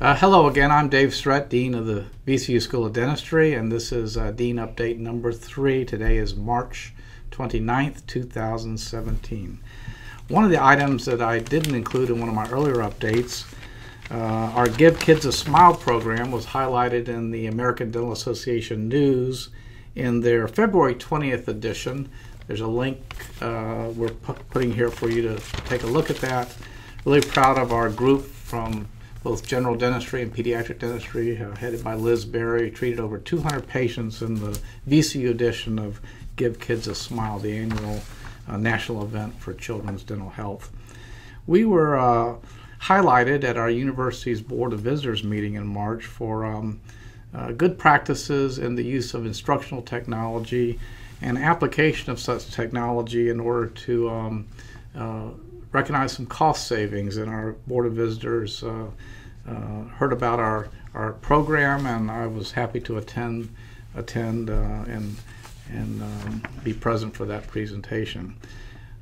Hello again, I'm Dave Sarrett, Dean of the VCU School of Dentistry, and this is Dean Update number 3. Today is March 29th, 2017. One of the items that I didn't include in one of my earlier updates, our Give Kids a Smile program was highlighted in the American Dental Association News in their February 20th edition. There's a link we're putting here for you to take a look at that. Really proud of our group from both general dentistry and pediatric dentistry, headed by Liz Berry, treated over 200 patients in the VCU edition of Give Kids a Smile, the annual national event for children's dental health. We were highlighted at our university's Board of Visitors meeting in March for good practices in the use of instructional technology and application of such technology in order to recognize some cost savings. And our Board of Visitors heard about our program, and I was happy to attend and be present for that presentation.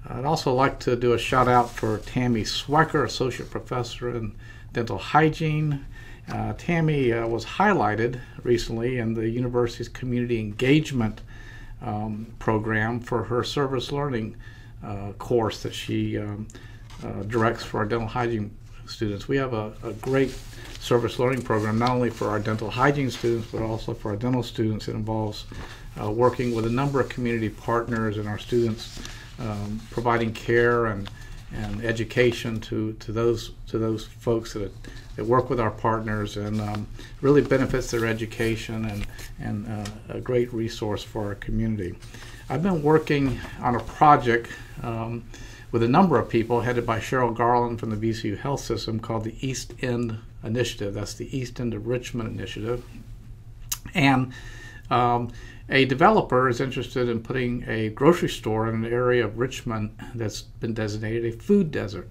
I'd also like to do a shout out for Tammy Swecker, Associate Professor in Dental Hygiene. Tammy was highlighted recently in the university's Community Engagement program for her service learning course that she directs for our dental hygiene students. We have a great service learning program, not only for our dental hygiene students, but also for our dental students. It involves working with a number of community partners and our students, providing care and education to those folks that work with our partners, and really benefits their education and a great resource for our community. I've been working on a project with a number of people headed by Cheryl Garland from the VCU Health System called the East End Initiative. That's the East End of Richmond Initiative. And a developer is interested in putting a grocery store in an area of Richmond that's been designated a food desert.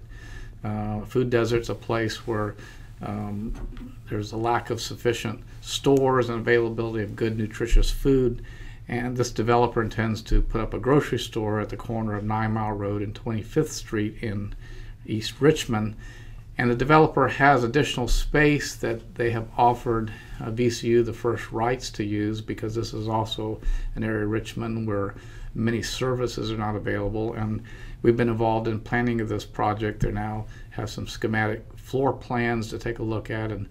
Food desert's a place where there's a lack of sufficient stores and availability of good, nutritious food. And this developer intends to put up a grocery store at the corner of 9 Mile Road and 25th Street in East Richmond. And the developer has additional space that they have offered VCU the first rights to use, because this is also an area of Richmond where many services are not available. And we've been involved in planning of this project. They now have some schematic floor plans to take a look at, and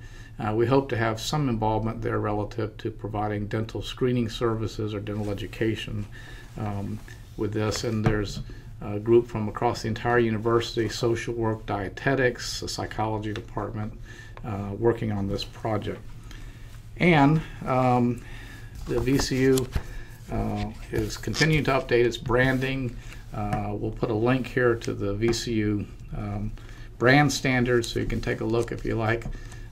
we hope to have some involvement there relative to providing dental screening services or dental education with this. And there's a group from across the entire university, social work, dietetics, the psychology department, working on this project. And the VCU is continuing to update its branding. We'll put a link here to the VCU brand standards so you can take a look if you like.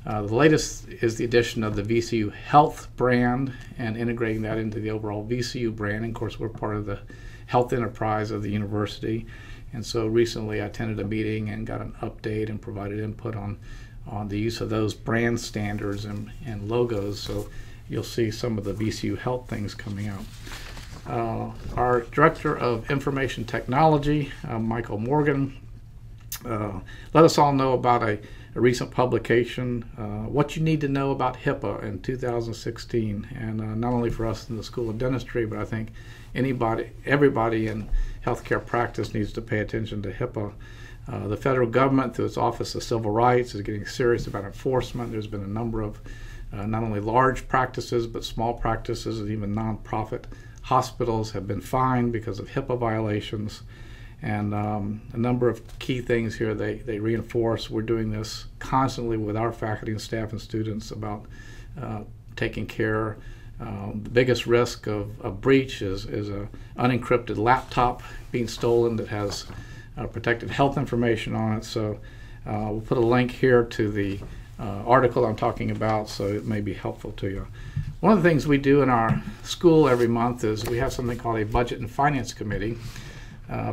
The latest is the addition of the VCU Health brand and integrating that into the overall VCU brand. And of course, we're part of the health enterprise of the university. And so recently I attended a meeting and got an update and provided input on the use of those brand standards and logos. So you'll see some of the VCU Health things coming out. Our Director of Information Technology, Michael Morgan, let us all know about a recent publication, What You Need to Know About HIPAA in 2016. And not only for us in the School of Dentistry, but I think everybody in healthcare practice needs to pay attention to HIPAA. The federal government, through its Office of Civil Rights, is getting serious about enforcement. There's been a number of not only large practices, but small practices and even nonprofit hospitals have been fined because of HIPAA violations. And a number of key things here they reinforce. We're doing this constantly with our faculty and staff and students about taking care. The biggest risk of breach is an unencrypted laptop being stolen that has protected health information on it. So we'll put a link here to the article I'm talking about, so it may be helpful to you. One of the things we do in our school every month is we have something called a Budget and Finance Committee.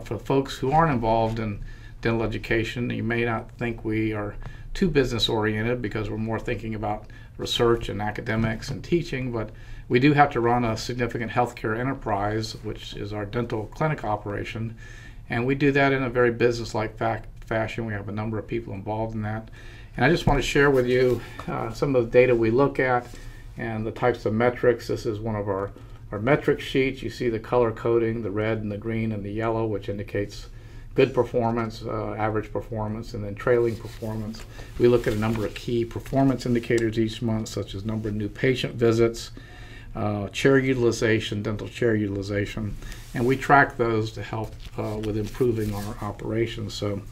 For folks who aren't involved in dental education, you may not think we are too business oriented because we're more thinking about research and academics and teaching, but we do have to run a significant healthcare enterprise, which is our dental clinic operation, and we do that in a very business-like fashion. We have a number of people involved in that, And I just want to share with you some of the data we look at and the types of metrics. This is one of our metric sheets. You see the color coding, the red and the green and the yellow, which indicates good performance, average performance, and then trailing performance. We look at a number of key performance indicators each month, such as number of new patient visits, chair utilization, dental chair utilization, and we track those to help with improving our operations. So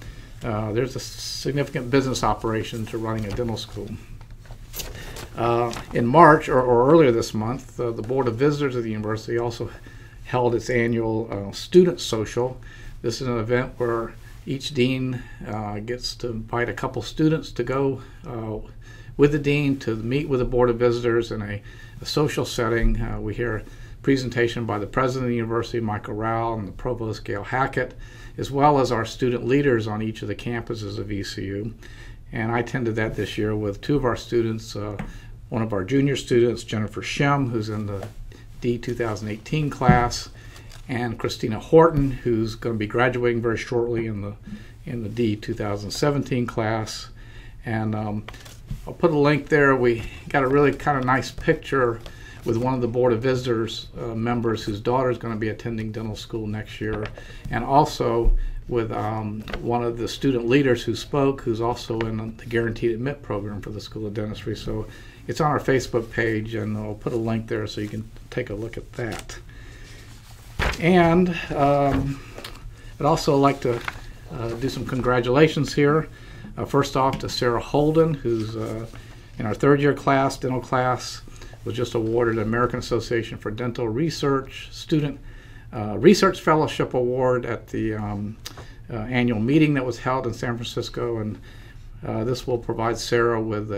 there's a significant business operation to running a dental school. In March, or earlier this month, the Board of Visitors of the university also held its annual student social. This is an event where each dean gets to invite a couple students to go with the dean to meet with the Board of Visitors in a social setting. We hear a presentation by the president of the university, Michael Rowell, and the provost, Gail Hackett, as well as our student leaders on each of the campuses of ECU. And I attended that this year with two of our students, one of our junior students, Jennifer Shem, who's in the D 2018 class, and Christina Horton, who's going to be graduating very shortly in the D 2017 class. And I'll put a link there. We got a really kind of nice picture with one of the Board of Visitors members whose daughter is going to be attending dental school next year, and also with one of the student leaders who spoke, who's also in the Guaranteed Admit program for the School of Dentistry. So it's on our Facebook page, and I'll put a link there so you can take a look at that. And I'd also like to do some congratulations here. First off to Sarah Holden, who's in our third year class, dental class, was just awarded an American Association for Dental Research Student Research Fellowship Award at the annual meeting that was held in San Francisco. And this will provide Sarah with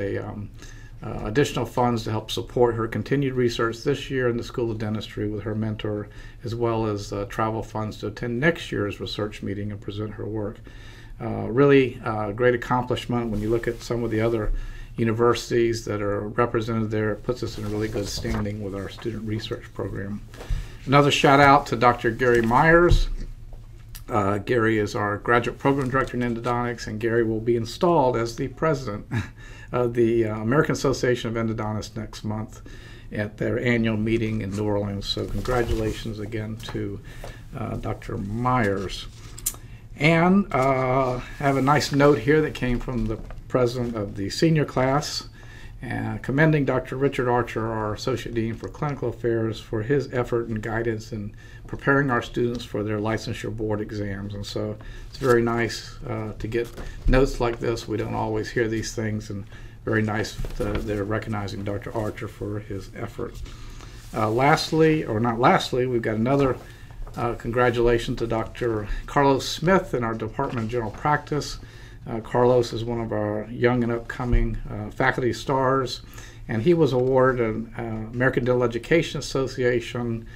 additional funds to help support her continued research this year in the School of Dentistry with her mentor, as well as travel funds to attend next year's research meeting and present her work. Really great accomplishment. When you look at some of the other universities that are represented there, it puts us in a really good standing with our student research program. Another shout out to Dr. Gary Myers. Gary is our graduate program director in endodontics, and Gary will be installed as the president of the American Association of Endodontists next month at their annual meeting in New Orleans. So congratulations again to Dr. Myers. And I have a nice note here that came from the president of the senior class, commending Dr. Richard Archer, our Associate Dean for Clinical Affairs, for his effort and guidance in preparing our students for their licensure board exams. And so it's very nice to get notes like this. We don't always hear these things, and very nice they're recognizing Dr. Archer for his effort. Lastly, or not lastly, we've got another congratulations to Dr. Carlos Smith in our Department of General Practice. Carlos is one of our young and upcoming faculty stars, and he was awarded an American Dental Education Association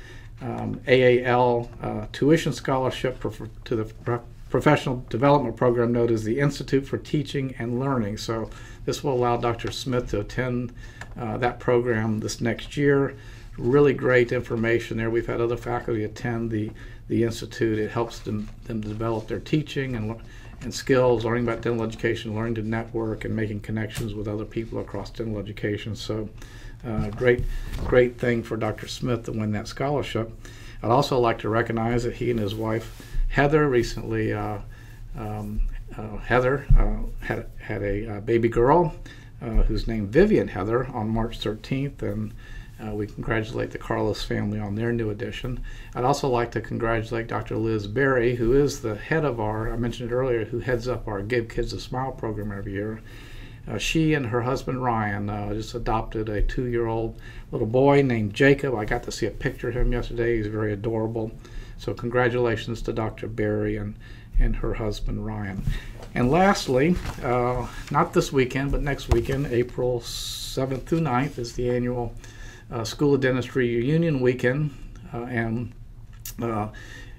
AAL tuition scholarship to the professional development program known as the Institute for Teaching and Learning. So this will allow Dr. Smith to attend that program this next year. Really great information there. We've had other faculty attend the Institute. It helps them develop their teaching and skills, learning about dental education, learning to network, and making connections with other people across dental education. So great thing for Dr. Smith to win that scholarship. I'd also like to recognize that he and his wife Heather recently Heather had a baby girl who's named Vivian Heather on March 13th, and we congratulate the Carlos family on their new addition. I'd also like to congratulate Dr. Liz Berry, who is the head of I mentioned it earlier, who heads up our Give Kids a Smile program every year. She and her husband Ryan just adopted a 2-year-old little boy named Jacob. I got to see a picture of him yesterday. He's very adorable. So congratulations to Dr. Berry and her husband Ryan. And lastly, not this weekend, but next weekend, April 7th through 9th, is the annual School of Dentistry Reunion Weekend. And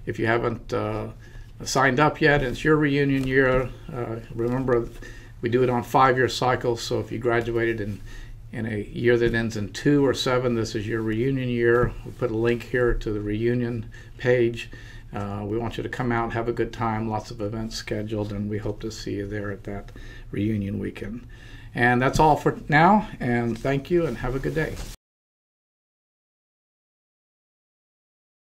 if you haven't signed up yet, it's your reunion year. Remember, we do it on 5-year cycles, so if you graduated in a year that ends in 2 or 7, this is your reunion year. We put a link here to the reunion page. We want you to come out, have a good time, lots of events scheduled, and we hope to see you there at that reunion weekend. And that's all for now, and thank you, and have a good day.